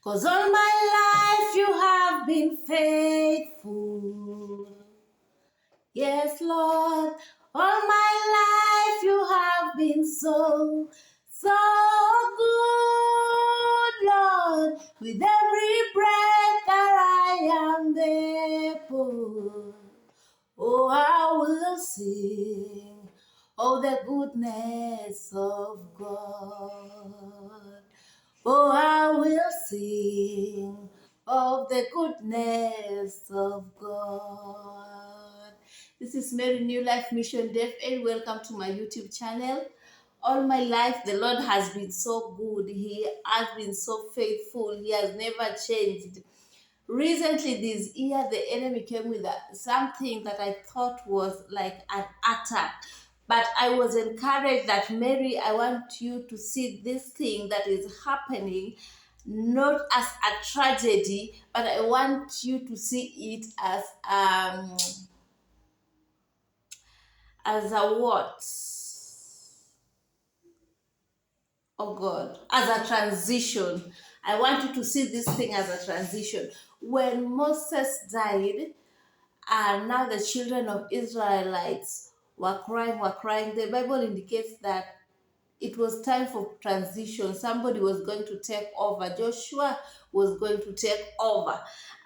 'Cause all my life you have been faithful. Yes, Lord, all my life you have been so, so good, Lord. With every breath that I am able, oh, I will sing of the goodness of God. Oh, I will sing of the goodness of God. This is Mary New Life Mission Deaf, and welcome to my YouTube channel. All my life, the Lord has been so good. He has been so faithful. He has never changed. Recently, this year, the enemy came with something that I thought was like an attack. But I was encouraged that, Mary, I want you to see this thing that is happening not as a tragedy, but I want you to see it as a what? Oh God, as a transition. I want you to see this thing as a transition. When Moses died, and now the children of Israelites were crying. The Bible indicates that it was time for transition. Somebody was going to take over. Joshua was going to take over.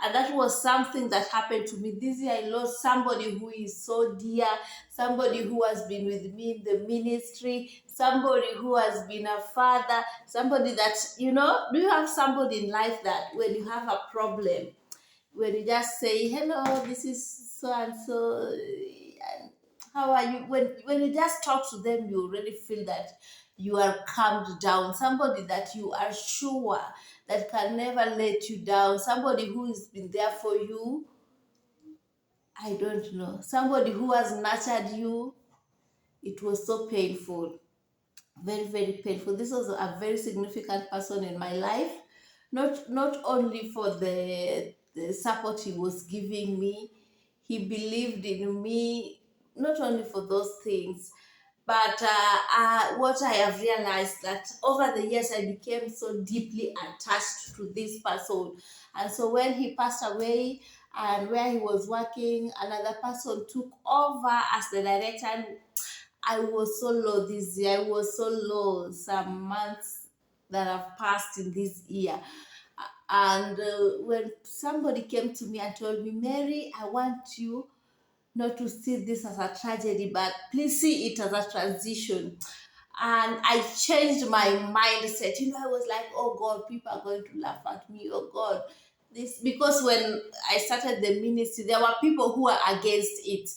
And that was something that happened to me. This year I lost somebody who is so dear, somebody who has been with me in the ministry, somebody who has been a father, somebody that, do you have somebody in life that when you have a problem, when you just say, hello, this is so and so, and how are you? When you just talk to them, you already feel that you are calmed down. Somebody that you are sure that can never let you down. Somebody who has been there for you. I don't know. Somebody who has nurtured you. It was so painful, very, very painful. This was a very significant person in my life, not only for the support he was giving me. He believed in me, not only for those things, but what I have realized that over the years I became so deeply attached to this person. And so when he passed away, and where he was working, another person took over as the director. And I was so low this year. I was so low some months that have passed in this year. And when somebody came to me and told me, Mary, I want you not to see this as a tragedy, but please see it as a transition. And I changed my mindset. I was like, oh God, people are going to laugh at me. Oh God, this, because when I started the ministry, there were people who were against it.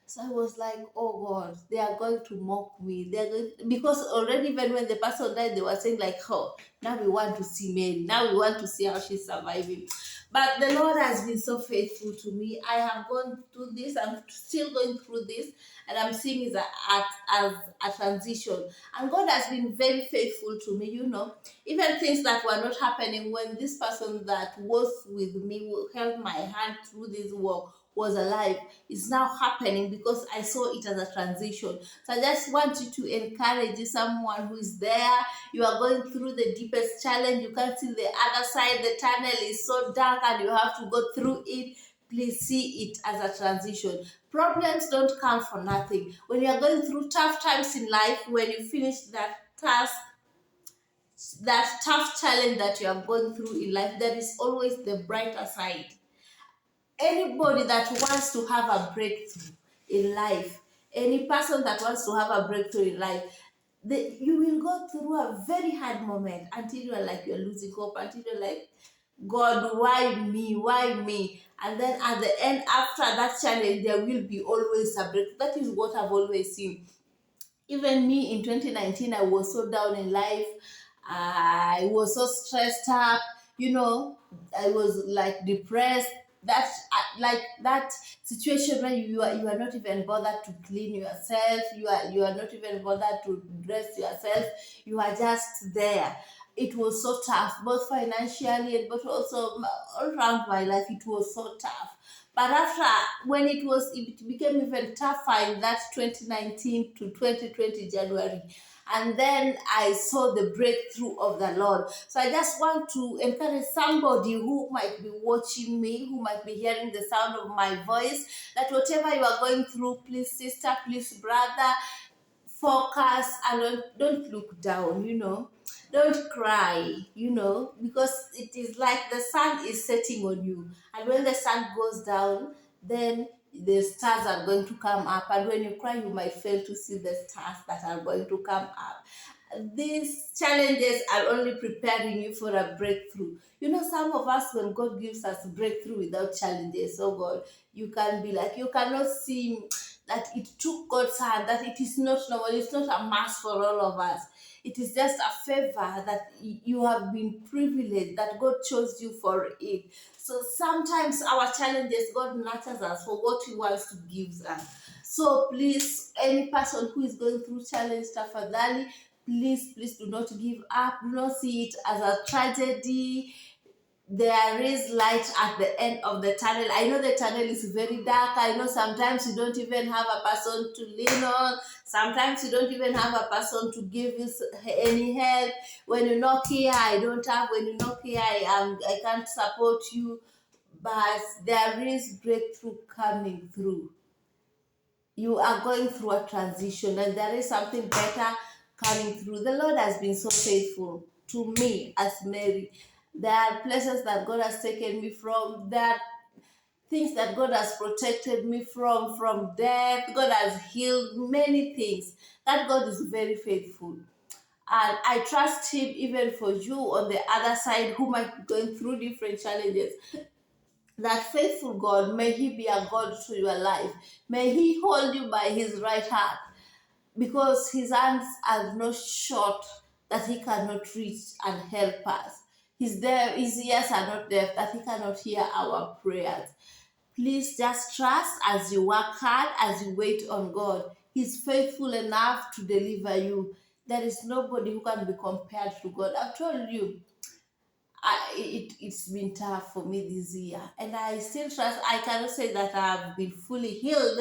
So I was like, oh God, they are going to mock me. They're going, because already even when the person died, they were saying like, oh, now we want to see Mary. Now we want to see how she's surviving. But the Lord has been so faithful to me. I have gone through this. I'm still going through this. And I'm seeing it as a transition. And God has been very faithful to me, Even things that were not happening when this person that was with me, who held my hand through this walk, was alive, is now happening because I saw it as a transition. So I just want you to encourage someone who is there. You are going through the deepest challenge. You can't see the other side. The tunnel is so dark and you have to go through it. Please see it as a transition. Problems don't come for nothing. When you are going through tough times in life, when you finish that task, that tough challenge that you are going through in life, there is always the brighter side. Anybody that wants to have a breakthrough in life, any person that wants to have a breakthrough in life, you will go through a very hard moment until you're like you're losing hope, until you're like, God, why me? Why me? And then at the end, after that challenge, there will be always a breakthrough. That is what I've always seen. Even me in 2019, I was so down in life. I was so stressed up. I was like depressed. That like that situation where you are not even bothered to clean yourself. You are not even bothered to dress yourself. You are just there. It was so tough, both financially and but also all around my life. It was so tough. But after, when it became even tougher in that 2019 to 2020 January, And then I saw the breakthrough of the Lord. So I just want to encourage somebody who might be watching me, who might be hearing the sound of my voice, that whatever you are going through, please, sister, please, brother, focus and don't look down, don't cry, because it is like the sun is setting on you, and when the sun goes down, then the stars are going to come up, and when you cry you might fail to see the stars that are going to come up. These challenges are only preparing you for a breakthrough. Some of us, when God gives us breakthrough without challenges, oh God, you can be like, you cannot see that it took God's hand, that it is not normal, it's not a must for all of us. It is just a favor that you have been privileged, that God chose you for it. So sometimes our challenges, God nurtures us for what He wants to give us. So please, any person who is going through challenge, tafadhali, please do not give up. Do not see it as a tragedy. There is light at the end of the tunnel. I know the tunnel is very dark. I know sometimes you don't even have a person to lean on. Sometimes you don't even have a person to give you any help. When you knock here, I don't have. When you knock here, I can't support you. But there is breakthrough coming through. You are going through a transition, and there is something better coming through. The Lord has been so faithful to me as Mary. There are places that God has taken me from. There are things that God has protected me from death. God has healed many things. That God is very faithful. And I trust Him even for you on the other side who might be going through different challenges. That faithful God, may He be a God to your life. May He hold you by His right hand, because His hands are not short that He cannot reach and help us. His ears are not deaf that He cannot hear our prayers. Please just trust as you work hard, as you wait on God. He's faithful enough to deliver you. There is nobody who can be compared to God. I've told you, it's been tough for me this year, and I still trust. I cannot say that I've been fully healed,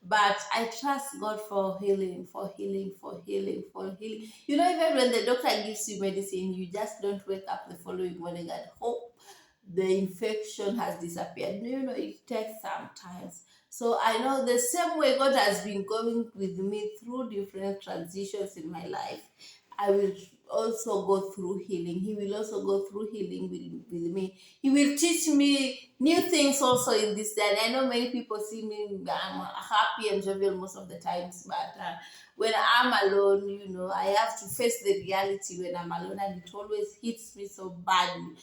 but I trust God for healing, for healing, for healing, for healing. Even when the doctor gives you medicine, you just don't wake up the following morning and hope the infection has disappeared. No, it takes some time. So I know the same way God has been going with me through different transitions in my life, I will also go through healing. He will also go through healing with me. He will teach me new things also in this day. And I know many people see me, I'm happy and jovial most of the times, but when I'm alone, I have to face the reality when I'm alone, and it always hits me so badly.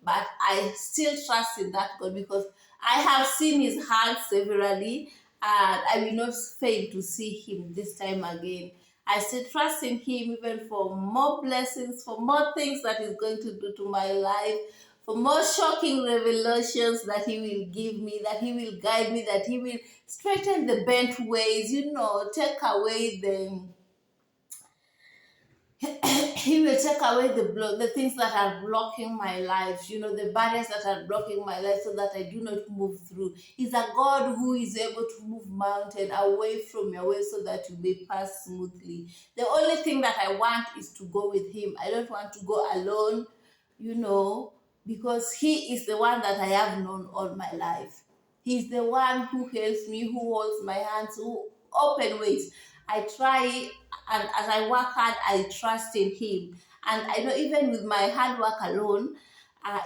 But I still trust in that God, because I have seen His hand severally, and I will not fail to see Him this time again. I still trust in Him even for more blessings, for more things that He's going to do to my life, for more shocking revelations that He will give me, that He will guide me, that He will straighten the bent ways, take away He will take away the things that are blocking my life, the barriers that are blocking my life, so that I do not move through. He's a God who is able to move mountain away from your way so that you may pass smoothly. The only thing that I want is to go with Him. I don't want to go alone, you know, because He is the one that I have known all my life. He's the one who helps me, who holds my hands, who open ways. I try, and as I work hard, I trust in Him. And I know even with my hard work alone,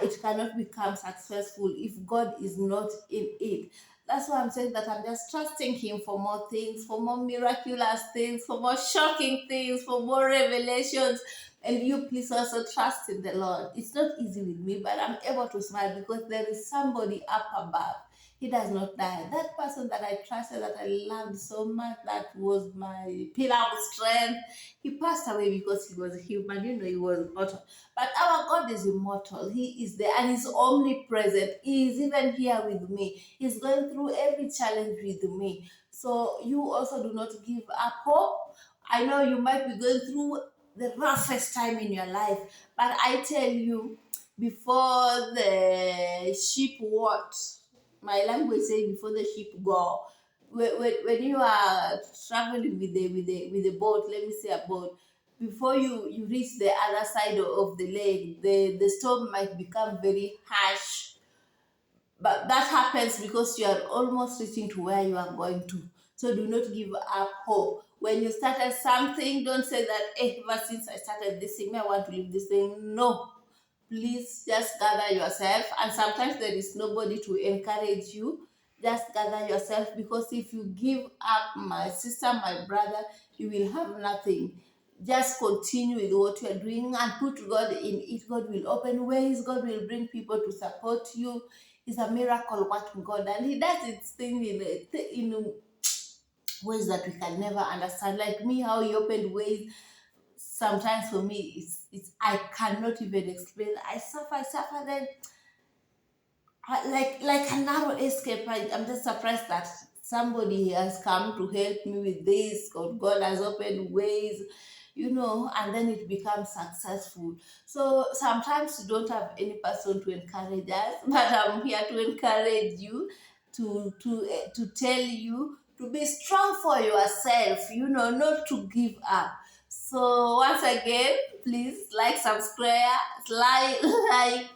it cannot become successful if God is not in it. That's why I'm saying that I'm just trusting Him for more things, for more miraculous things, for more shocking things, for more revelations. And you please also trust in the Lord. It's not easy with me, but I'm able to smile because there is somebody up above. He does not die. That person that I trusted, that I loved so much, that was my pillar of strength, he passed away because he was human. He was mortal. But our God is immortal. He is there and He's omnipresent. He is even here with me. He's going through every challenge with me. So you also do not give up hope. I know you might be going through the roughest time in your life, but I tell you, before the ship what? My language say before the ship go. When you are traveling with the boat, let me say a boat, before you reach the other side of the lake, the storm might become very harsh. But that happens because you are almost reaching to where you are going to. So do not give up hope. When you started something, don't say that, hey, ever since I started this thing, I want to leave this thing. No. Please just gather yourself. And sometimes there is nobody to encourage you. Just gather yourself, because if you give up, my sister, my brother, you will have nothing. Just continue with what you are doing and put God in it. God will open ways. God will bring people to support you. It's a miracle working God, and He does its thing in ways that we can never understand. Like me, how He opened ways. Sometimes for me, it's I cannot even explain. I suffer. Then like a narrow escape. I'm just surprised that somebody has come to help me with this. God has opened ways, and then it becomes successful. So sometimes you don't have any person to encourage us, but I'm here to encourage you, to tell you to be strong for yourself. Not to give up. So once again, please like, subscribe, like,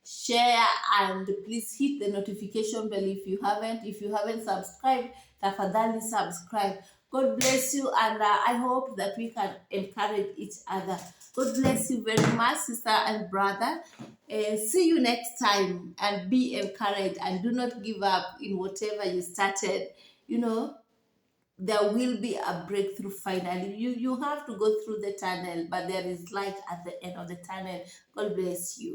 share, and please hit the notification bell if you haven't subscribed. Tafadhali subscribe. God bless you, and I hope that we can encourage each other. God bless you very much, sister and brother. See you next time, and be encouraged, and do not give up in whatever you started. you know there will be a breakthrough finally. You have to go through the tunnel, but there is light at the end of the tunnel. God bless you.